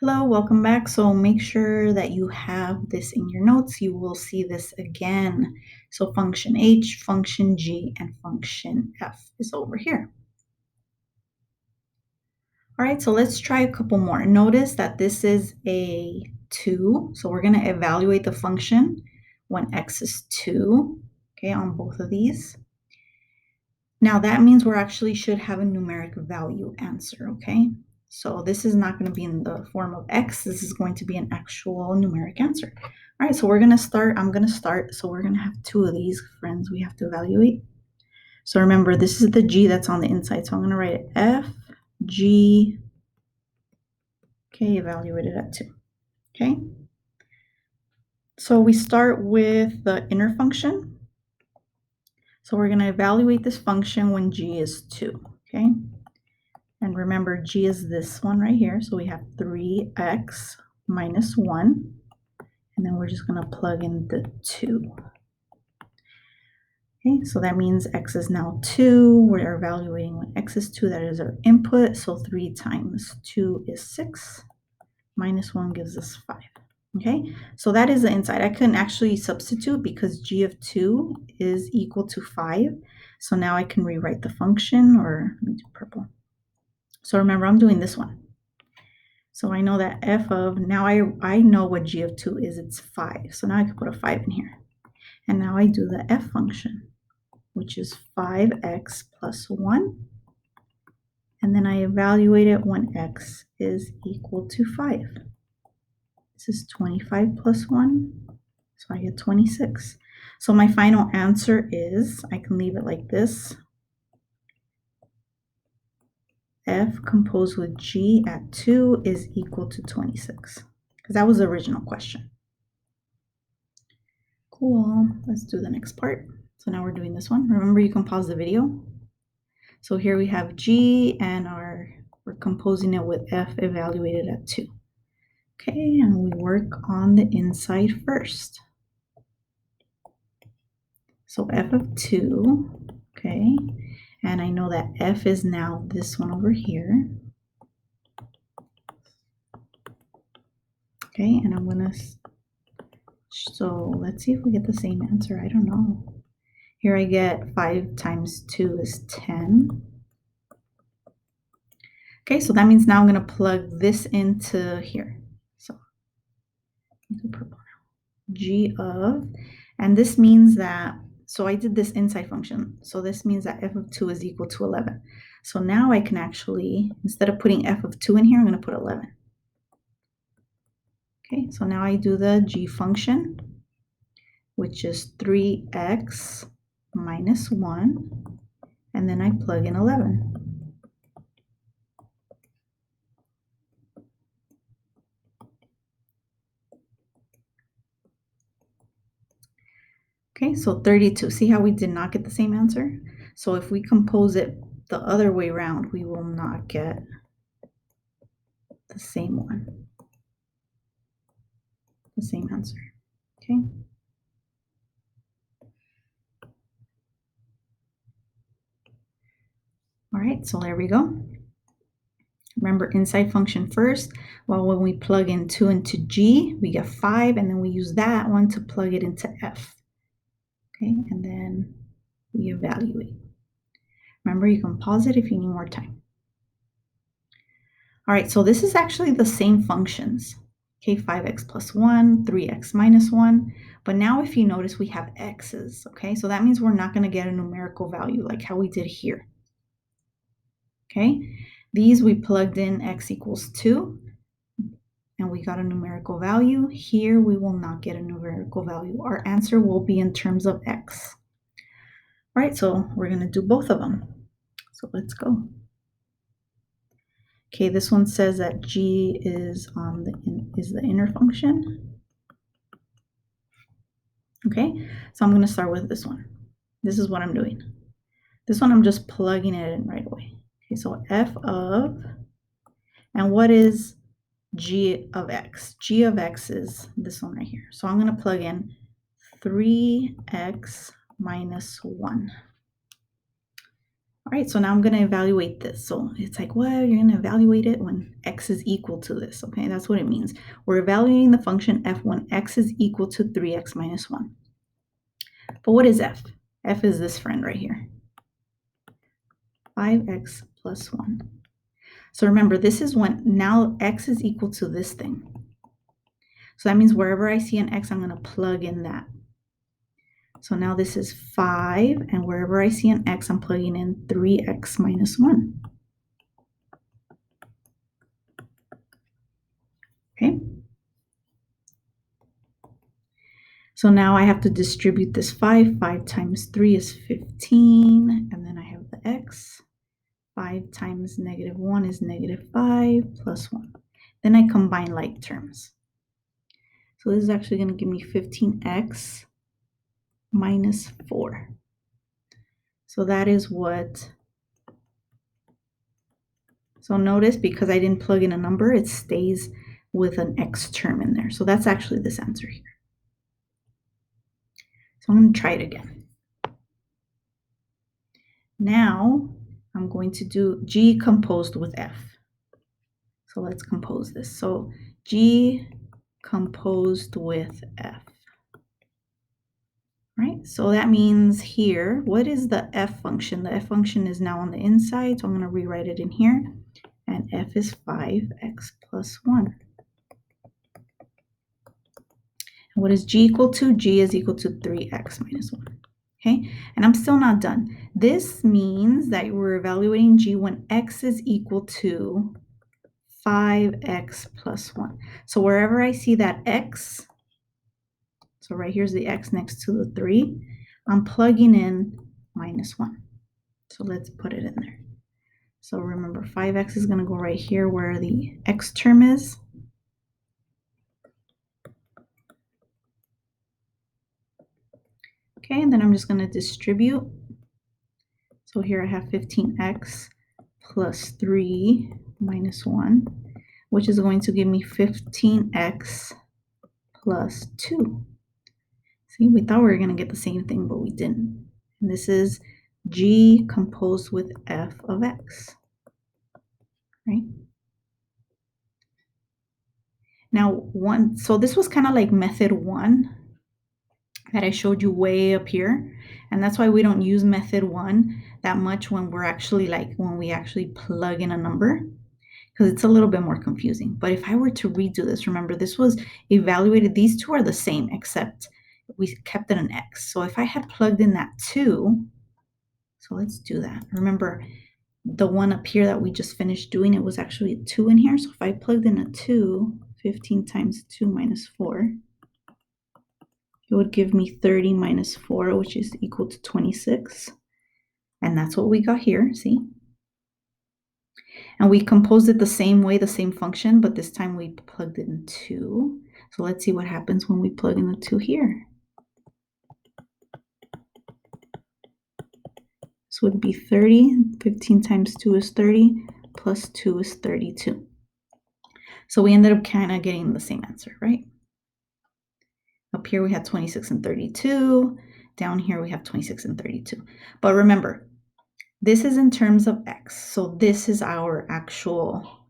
Hello, welcome back. So make sure that you have this in your notes. You will see this again. So function h, function g, and function f is over here. All right, so let's try a couple more. Notice that this is a 2. So we're going to evaluate the function when x is 2, okay, on both of these. Now that means we actually should have a numeric value answer, okay? So this is not going to be in the form of x. This is going to be an actual numeric answer. All right, so we're going to start. I'm going to start. So we're going to have 2 of these friends we have to evaluate. So remember, this is the g that's on the inside. So I'm going to write it f, g, okay, evaluated at 2, okay? So we start with the inner function. So we're going to evaluate this function when g is 2, okay? And remember, g is this one right here. So we have 3x minus 1. And then we're just going to plug in the 2. Okay, so that means x is now 2. We're evaluating when x is 2. That is our input. So 3 times 2 is 6. Minus 1 gives us 5. Okay, so that is the inside. I couldn't actually substitute because g of 2 is equal to 5. So now I can rewrite the function, or let me do purple. So remember, I'm doing this one. So I know that f of, now I know what g of 2 is, it's 5. So now I can put a 5 in here. And now I do the f function, which is 5x plus 1. And then I evaluate it when x is equal to 5. This is 25 plus 1, so I get 26. So my final answer is, I can leave it like this, f composed with g at 2 is equal to 26, because that was the original question. Cool, let's do the next part. So now we're doing this one. Remember, you can pause the video. So here we have g, and we're composing it with f evaluated at 2. Okay, and we work on the inside first. So f of 2, okay, and I know that f is now this one over here. Okay, and I'm gonna, so let's see if we get the same answer. I don't know. Here I get 5 times 2 is 10. Okay, so that means now I'm gonna plug this into here. So purple now. G of, and this means that, so I did this inside function. So this means that f of 2 is equal to 11. So now I can actually, instead of putting f of 2 in here, I'm going to put 11. Okay, so now I do the g function, which is 3x minus 1, and then I plug in 11. Okay, so 32. See how we did not get the same answer? So if we compose it the other way around, we will not get the same one, the same answer. Okay. All right, so there we go. Remember, inside function first. Well, when we plug in 2 into g, we get 5, and then we use that one to plug it into f. Okay, and then we evaluate. Remember, you can pause it if you need more time. All right, so this is actually the same functions. Okay, 5x plus 1, 3x minus 1. But now if you notice, we have x's. Okay, so that means we're not going to get a numerical value like how we did here. Okay, these we plugged in x equals 2. And we got a numerical value. Here we will not get a numerical value. Our answer will be in terms of x. All right, so we're going to do both of them. So let's go. Okay, this one says that g is the inner function. Okay, so I'm going to start with this one. This is what I'm doing. This one I'm just plugging it in right away. Okay, so f of, and what is g of x? G of x is this one right here. So I'm going to plug in 3x minus 1. All right, so now I'm going to evaluate this. So it's like, well, you're going to evaluate it when x is equal to this. Okay, that's what it means. We're evaluating the function f when x is equal to 3x minus 1. But what is f? F is this friend right here. 5x plus 1. So remember, this is when now x is equal to this thing. So that means wherever I see an x, I'm going to plug in that. So now this is 5, and wherever I see an x, I'm plugging in 3x minus 1. Okay? So now I have to distribute this 5. 5 times 3 is 15, and then I have the x. 5 times negative 1 is negative 5 plus 1. Then I combine like terms. So this is actually going to give me 15x minus 4. So that is what, so notice because I didn't plug in a number, it stays with an x term in there. So that's actually this answer here. So I'm going to try it again. Now I'm going to do g composed with f. So let's compose this. So g composed with f. Right? So that means here, what is the f function? The f function is now on the inside, so I'm going to rewrite it in here. And f is 5x plus 1. And what is g equal to? G is equal to 3x minus 1. Okay, and I'm still not done. This means that we're evaluating g when x is equal to 5x plus 1. So wherever I see that x, so right here's the x next to the 3, I'm plugging in minus 1. So let's put it in there. So remember, 5x is going to go right here where the x term is. Okay, and then I'm just going to distribute. So here I have 15x plus 3 minus 1, which is going to give me 15x plus 2. See, we thought we were going to get the same thing, but we didn't. And this is g composed with f of x, right? Now, so this was kind of like method 1 that I showed you way up here. And that's why we don't use method 1 that much when we're actually when we actually plug in a number, because it's a little bit more confusing. But if I were to redo this, remember this was evaluated, these two are the same, except we kept it an x. So if I had plugged in that 2, so let's do that. Remember, the one up here that we just finished doing, it was actually a 2 in here. So if I plugged in a 2, 15 times 2 minus 4, it would give me 30 minus 4, which is equal to 26. And that's what we got here, see? And we composed it the same way, the same function, but this time we plugged in 2. So let's see what happens when we plug in the 2 here. This would be 30. 15 times 2 is 30, plus 2 is 32. So we ended up kind of getting the same answer, right? Up here we had 26 and 32. Down here we have 26 and 32. But remember, this is in terms of x. So this is our actual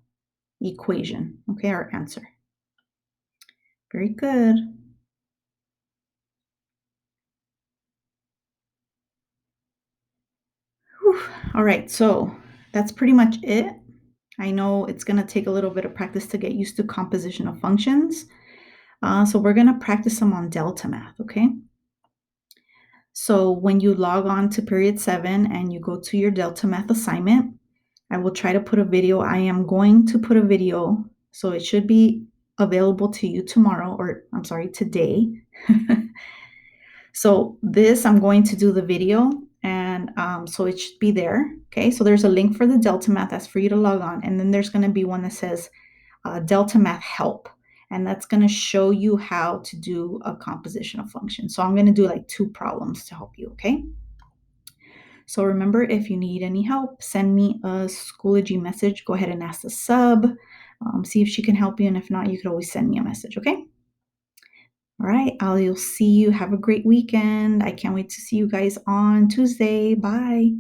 equation, okay, our answer. Very good. Whew. All right, so that's pretty much it. I know it's going to take a little bit of practice to get used to composition of functions. So we're going to practice some on delta math, okay? So when you log on to period 7 and you go to your delta math assignment, I will try to put a video. I am going to put a video, so it should be available to you tomorrow, or I'm sorry, today. So this, I'm going to do the video, and so it should be there. Okay, so there's a link for the delta math. That's for you to log on. And then there's going to be one that says delta math help. And that's going to show you how to do a composition of functions. So I'm going to do like 2 problems to help you, okay? So remember, if you need any help, send me a Schoology message. Go ahead and ask the sub. See if she can help you. And if not, you could always send me a message, okay? All right, I'll see you. Have a great weekend. I can't wait to see you guys on Tuesday. Bye.